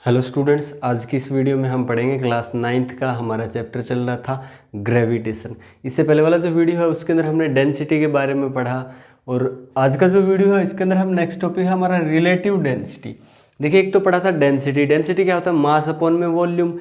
Hello students, आज की इस वीडियो में हम पढ़ेंगे क्लास 9th का हमारा चैप्टर चल रहा था ग्रेविटेशन। इससे पहले वाला जो वीडियो है उसके अंदर हमने डेंसिटी के बारे में पढ़ा और आज का जो वीडियो है इसके अंदर हम नेक्स्ट टॉपिक है हमारा रिलेटिव डेंसिटी। देखिए, एक तो पढ़ा था डेंसिटी। डेंसिटी क्या होता है? मास अपॉन में वॉल्यूम।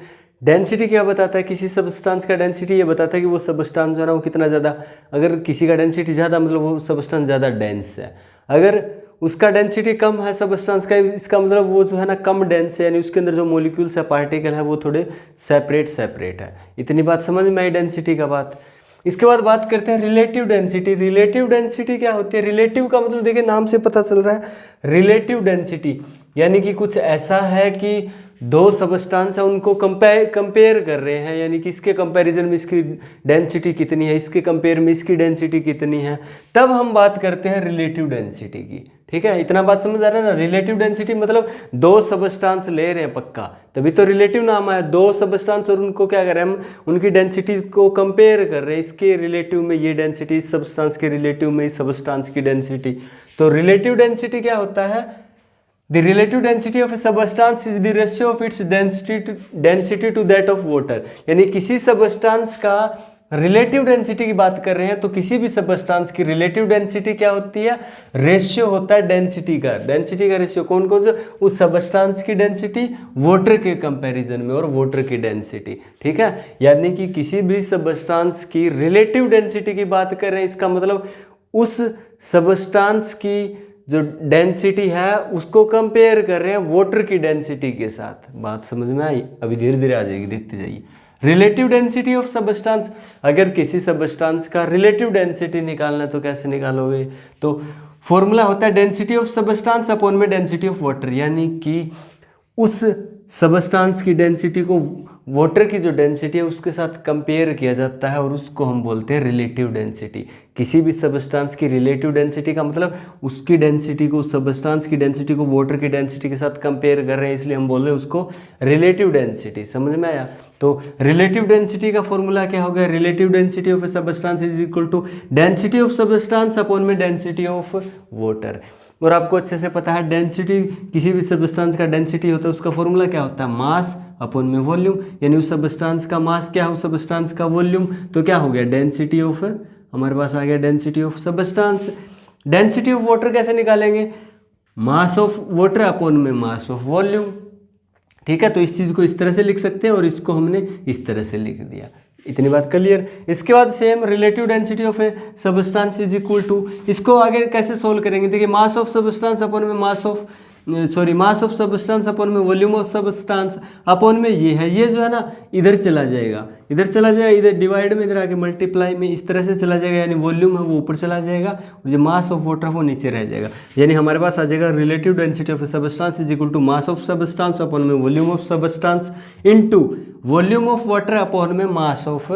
डेंसिटी क्या बताता है? किसी सब्सटेंस का डेंसिटी ये बताता है कि वो सब्सटेंस जो है ना वो कितना ज़्यादा, अगर किसी का डेंसिटी ज़्यादा मतलब वो सब्सटेंस ज़्यादा डेंस है। अगर उसका डेंसिटी कम है सब्सटेंस का, इसका मतलब वो जो है ना कम डेंस है, यानी उसके अंदर जो मॉलिक्यूल्स है, पार्टिकल है, वो थोड़े सेपरेट है। इतनी बात समझ में आई डेंसिटी का बात। इसके बाद बात करते हैं रिलेटिव डेंसिटी। रिलेटिव डेंसिटी क्या होती है? रिलेटिव का मतलब देखिए नाम से पता चल रहा है रिलेटिव डेंसिटी, यानी कि कुछ ऐसा है कि दो सबस्टांस है उनको कंपेयर कर रहे हैं, यानी कि इसके कंपैरिजन में इसकी डेंसिटी कितनी है, इसके कंपेयर में इसकी डेंसिटी कितनी है, तब हम बात करते हैं रिलेटिव डेंसिटी की। ठीक है, इतना बात समझ आ रहा है ना। रिलेटिव डेंसिटी मतलब दो सबस्टांस ले रहे हैं पक्का, तभी तो रिलेटिव नाम है। दो सबस्टांस और उनको क्या कर रहे हैं हम, उनकी डेंसिटी को कंपेयर कर रहे हैं। इसके रिलेटिव में ये डेंसिटी, इस सबस्टांस के रिलेटिव में इस सबस्टांस की डेंसिटी। तो रिलेटिव डेंसिटी क्या होता है? The relative density of a substance is the ratio of its density to that of water। यानी किसी सबस्टांस का रिलेटिव डेंसिटी की बात कर रहे हैं तो किसी भी सबस्टांस की रिलेटिव डेंसिटी क्या होती है? रेशियो होता है डेंसिटी का। डेंसिटी का रेशियो कौन कौन सा? उस सबस्टांस की डेंसिटी वाटर के कंपैरिजन में और वाटर की डेंसिटी। ठीक है, यानी कि किसी भी सबस्टांस की रिलेटिव डेंसिटी की बात कर रहे हैं, इसका मतलब उस सबस्टांस की जो डेंसिटी है उसको कंपेयर कर रहे हैं वाटर की डेंसिटी के साथ। बात समझ में आई? अभी धीरे धीरे आ जाएगी, देखते जाइए। रिलेटिव डेंसिटी ऑफ सबस्टांस, अगर किसी सबस्टांस का रिलेटिव डेंसिटी निकालना है तो कैसे निकालोगे? तो फॉर्मूला होता है डेंसिटी ऑफ सबस्टांस अपॉन में डेंसिटी ऑफ वाटर, यानी कि उस सबस्टांस की डेंसिटी को वाटर की जो डेंसिटी है उसके साथ कंपेयर किया जाता है और उसको हम बोलते हैं रिलेटिव डेंसिटी। किसी भी सबस्टांस की रिलेटिव डेंसिटी का मतलब उसकी डेंसिटी को, सबस्टांस की डेंसिटी को वाटर की डेंसिटी के साथ कंपेयर कर रहे हैं, इसलिए हम बोल रहे हैं उसको रिलेटिव डेंसिटी। समझ में आया? तो रिलेटिव डेंसिटी का फॉर्मूला क्या हो गया? Relative density of a substance is equal to density of substance upon में डेंसिटी ऑफ वाटर। और आपको अच्छे से पता है डेंसिटी, किसी भी सबस्टांस का डेंसिटी होता है उसका फॉर्मूला क्या होता है? मास अपॉन में वॉल्यूम, यानी उस सबस्टांस का मास क्या है, उस सबस्टांस का वॉल्यूम। तो क्या हो गया? डेंसिटी ऑफ, हमारे पास आ गया density of substance. Density of water कैसे निकालेंगे? मास ऑफ वाटर अपॉन में मास ऑफ वॉल्यूम। ठीक है, तो इस चीज़ को इस तरह से लिख सकते हैं और इसको हमने इस तरह से लिख दिया। इतनी बात क्लियर। इसके बाद same relative density of a substance is equal to, इसको आगे कैसे सोल्व करेंगे? देखिए, मास ऑफ सबस्टांस अपॉन में मास ऑफ सबस्टांस अपॉन में वॉल्यूम ऑफ सबस्टांस अपॉन में ये है, ये जो है ना इधर चला जाएगा, इधर डिवाइड में, इधर आके मल्टीप्लाई में, इस तरह से चला जाएगा, यानी वॉल्यूम है वो ऊपर चला जाएगा और जो मास ऑफ वाटर है वो नीचे रह जाएगा। यानी हमारे पास आ जाएगा relative density of a substance is equal to mass of substance upon में volume of substance into volume of water upon में मास ऑफ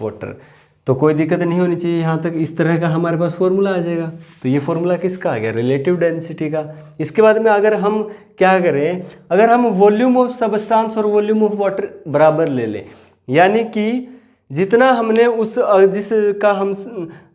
वाटर। तो कोई दिक्कत नहीं होनी चाहिए यहाँ तक। इस तरह का हमारे पास फॉर्मूला आ जाएगा। तो ये फॉर्मूला किसका आ गया? रिलेटिव डेंसिटी का। इसके बाद में अगर हम क्या करें, अगर हम वॉल्यूम ऑफ सबस्टांस और वॉल्यूम ऑफ वाटर बराबर ले लें, यानी कि जितना हमने जिसका हम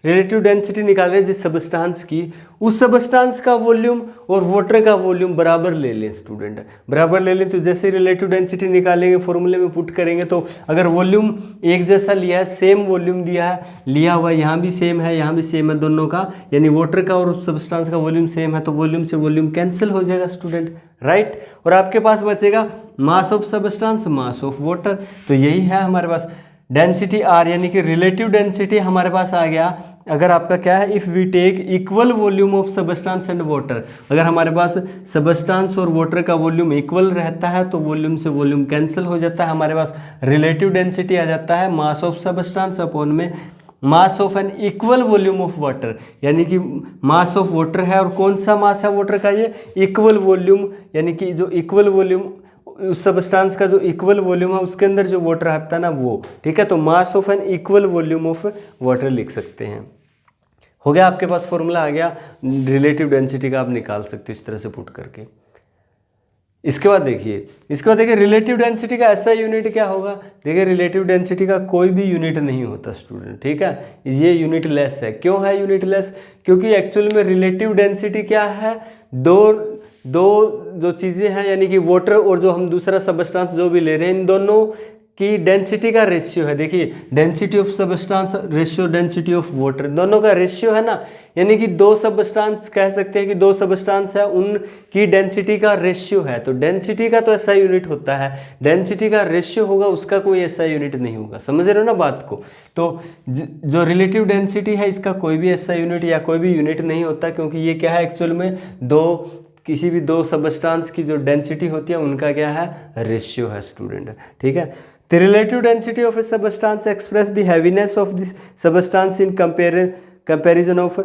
रिलेटिव डेंसिटी निकाल रहे हैं जिस सबस्टांस की, उस सबस्टांस का वॉल्यूम और वाटर का वॉल्यूम बराबर ले लें स्टूडेंट, बराबर ले लें। तो जैसे रिलेटिव डेंसिटी निकालेंगे फॉर्मूले में पुट करेंगे, तो अगर वॉल्यूम एक जैसा लिया है, सेम वॉल्यूम लिया हुआ है, यहाँ भी सेम है, यहाँ भी सेम है दोनों का, यानी वाटर का और उस सबस्टांस का वॉल्यूम सेम है, तो वॉल्यूम से वॉल्यूम कैंसिल हो जाएगा स्टूडेंट, राइट। और आपके पास बचेगा मास of substance, mass of water. तो यही है हमारे पास डेंसिटी आर, यानी कि रिलेटिव डेंसिटी हमारे पास आ गया। अगर आपका क्या है, if we take equal volume of substance and water, अगर हमारे पास सबस्टांस और वाटर का वॉल्यूम इक्वल रहता है तो वॉल्यूम से वॉल्यूम कैंसिल हो जाता है, हमारे पास रिलेटिव डेंसिटी आ जाता है मास ऑफ सबस्टांस अपॉन में mass of an equal volume of water. यानी कि मास ऑफ वाटर है और कौन सा मास है वाटर का? ये इक्वल वॉल्यूम, यानी कि जो इक्वल वॉल्यूम उस सबस्टांस का जो इक्वल वॉल्यूम है उसके अंदर जो वाटर आता है ना वो। ठीक है, तो mass of an equal volume of water लिख सकते हैं। हो गया आपके पास फॉर्मूला आ गया रिलेटिव डेंसिटी का, आप निकाल सकते हो इस तरह से पुट करके। इसके बाद देखिए रिलेटिव डेंसिटी का ऐसा यूनिट क्या होगा? देखिए, रिलेटिव डेंसिटी का कोई भी यूनिट नहीं होता स्टूडेंट। ठीक है, ये यूनिट लेस है। क्यों है यूनिट लेस? क्योंकि एक्चुअल में रिलेटिव डेंसिटी क्या है? दो दो जो चीज़ें हैं यानी कि वाटर और जो हम दूसरा सबस्टांस जो भी ले रहे हैं इन दोनों की डेंसिटी का रेशियो है। देखिए density of substance ratio density of water, दोनों का रेशियो है ना, यानी कि दो सबस्टांस कह सकते हैं कि दो सबस्टांस है उनकी डेंसिटी का रेशियो है। तो डेंसिटी का तो ऐसा यूनिट होता है, डेंसिटी का रेशियो होगा उसका कोई ऐसा यूनिट नहीं होगा। समझ रहे हो ना बात को। तो जो रिलेटिव डेंसिटी है इसका कोई भी ऐसा यूनिट या कोई भी यूनिट नहीं होता, क्योंकि ये क्या है एक्चुअल में किसी भी दो सबस्टांस की जो डेंसिटी होती है उनका क्या है, रेशियो है स्टूडेंट। ठीक है। The relative density of a substance express the heaviness of this substance in comparison of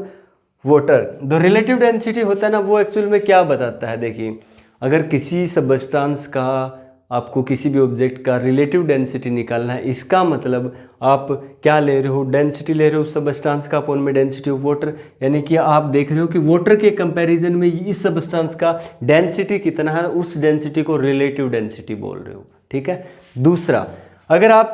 water। जो रिलेटिव डेंसिटी होता है ना वो एक्चुअल में क्या बताता है, देखिए अगर किसी सबस्टांस का आपको किसी भी ऑब्जेक्ट का रिलेटिव डेंसिटी निकालना है, इसका मतलब आप क्या ले रहे हो, डेंसिटी ले रहे हो सबस्टांस का अपॉन में डेंसिटी ऑफ वाटर, यानी कि आप देख रहे हो कि वाटर के कंपैरिजन में इस सबस्टांस का डेंसिटी कितना है, उस डेंसिटी को रिलेटिव डेंसिटी बोल रहे हो। ठीक है। दूसरा, अगर आप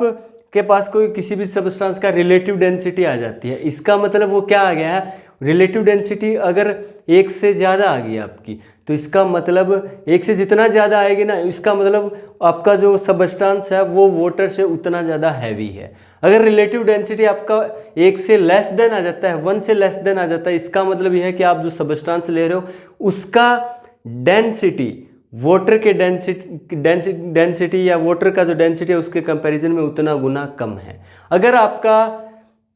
के पास कोई किसी भी सबस्टांस का रिलेटिव डेंसिटी आ जाती है, इसका मतलब वो क्या आ गया है, रिलेटिव डेंसिटी अगर एक से ज़्यादा आ गई आपकी, तो इसका मतलब एक से जितना ज़्यादा आएगी ना, इसका मतलब आपका जो सबस्टांस है वो वाटर से उतना ज़्यादा हैवी है। अगर रिलेटिव डेंसिटी आपका एक से लेस देन आ जाता है, 1 से लेस देन आ जाता है, इसका मतलब यह है कि आप जो सबस्टांस ले रहे हो उसका डेंसिटी वाटर के डेंसिटी या वाटर का जो डेंसिटी है उसके कंपैरिजन में उतना गुना कम है। अगर आपका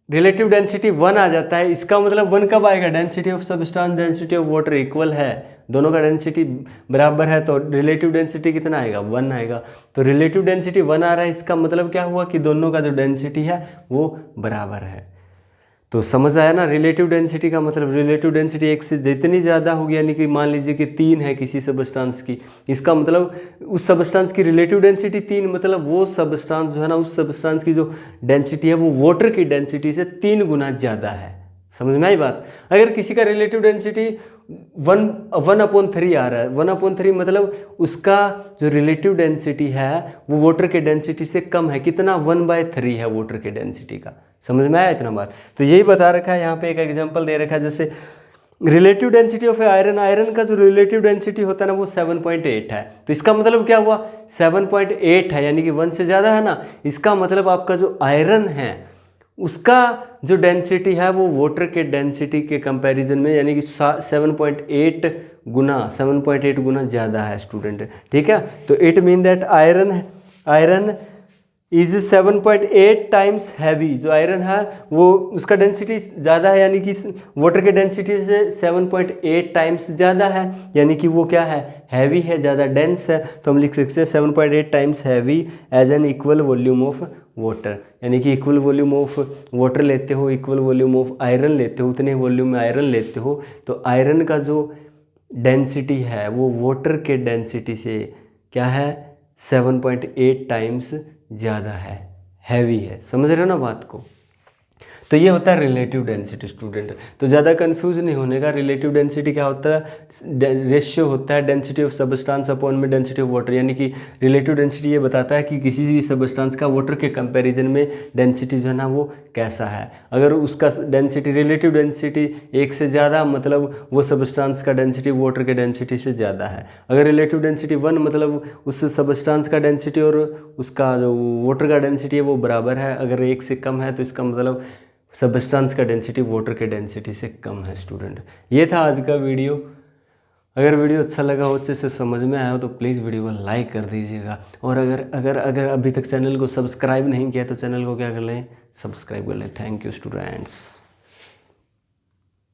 रिलेटिव डेंसिटी 1 आ जाता है, इसका मतलब 1 कब आएगा, density of substance density of water equal है, दोनों का डेंसिटी बराबर है, तो रिलेटिव डेंसिटी कितना आएगा, 1 आएगा। तो रिलेटिव डेंसिटी 1 आ रहा है, इसका मतलब क्या हुआ कि दोनों का जो डेंसिटी है वो बराबर है। तो समझ आया ना, रिलेटिव डेंसिटी का मतलब रिलेटिव डेंसिटी एक से जितनी ज़्यादा होगी, यानी कि मान लीजिए कि 3 है किसी सबस्टांस की, इसका मतलब उस सबस्टांस की रिलेटिव डेंसिटी 3, मतलब वो सबस्टांस जो है ना, उस सबस्टांस की जो डेंसिटी है वो वाटर की डेंसिटी से 3 गुना ज़्यादा है। समझ में आई बात। अगर किसी का रिलेटिव डेंसिटी 1/3 आ रहा है, 1/3 मतलब उसका जो रिलेटिव डेंसिटी है वो वाटर के डेंसिटी से कम है, कितना, 1/3 है वाटर के डेंसिटी का। समझ में आया इतना बात। तो यही बता रखा है यहाँ पे, एक एग्जांपल दे रखा है, जैसे relative density of iron, iron का जो रिलेटिव डेंसिटी होता है ना वो 7.8 है। तो इसका मतलब क्या हुआ, 7.8 है, यानी कि 1 से ज़्यादा है ना, इसका मतलब आपका जो आयरन है उसका जो डेंसिटी है वो वाटर के डेंसिटी के कंपैरिजन में यानी कि 7.8 गुना ज़्यादा है स्टूडेंट। ठीक है। तो it mean that iron is 7.8 times heavy. जो आयरन है वो उसका डेंसिटी ज़्यादा है, यानी कि वाटर के डेंसिटी से 7.8 टाइम्स ज़्यादा है, यानी कि वो क्या है, हैवी है, ज़्यादा डेंस है। तो हम लिख सकते हैं 7.8 times heavy as an equal volume of water, यानी कि इक्वल वॉल्यूम ऑफ वाटर लेते हो, इक्वल वॉल्यूम ऑफ आयरन लेते हो, उतने वॉल्यूम में आयरन लेते हो, तो आयरन का जो डेंसिटी है वो वाटर के डेंसिटी से क्या है, 7.8 टाइम्स ज़्यादा है, हैवी है। समझ रहे हो ना बात को। तो ये होता है रिलेटिव डेंसिटी स्टूडेंट। तो ज़्यादा कंफ्यूज नहीं होने का, रिलेटिव डेंसिटी क्या होता है, रेशियो होता है डेंसिटी ऑफ सबस्टांस अपॉन में डेंसिटी ऑफ वाटर, यानी कि रिलेटिव डेंसिटी ये बताता है कि किसी भी सबस्टांस का वाटर के कंपैरिजन में डेंसिटी जो है ना वो कैसा है। अगर उसका डेंसिटी रिलेटिव डेंसिटी 1 से ज़्यादा, मतलब वो सबस्टांस का डेंसिटी वाटर के डेंसिटी से ज़्यादा है। अगर रिलेटिव डेंसिटी 1 मतलब उस सबस्टांस का डेंसिटी और उसका जो वाटर का डेंसिटी है वो बराबर है। अगर 1 से कम है तो इसका मतलब सबस्टांस का डेंसिटी वाटर के डेंसिटी से कम है स्टूडेंट। ये था आज का वीडियो। अगर वीडियो अच्छा लगा हो, अच्छे से समझ में आया हो तो प्लीज़ वीडियो को लाइक कर दीजिएगा। और अगर अभी तक चैनल को सब्सक्राइब नहीं किया तो चैनल को क्या कर लें, सब्सक्राइब कर लें। Thank you students.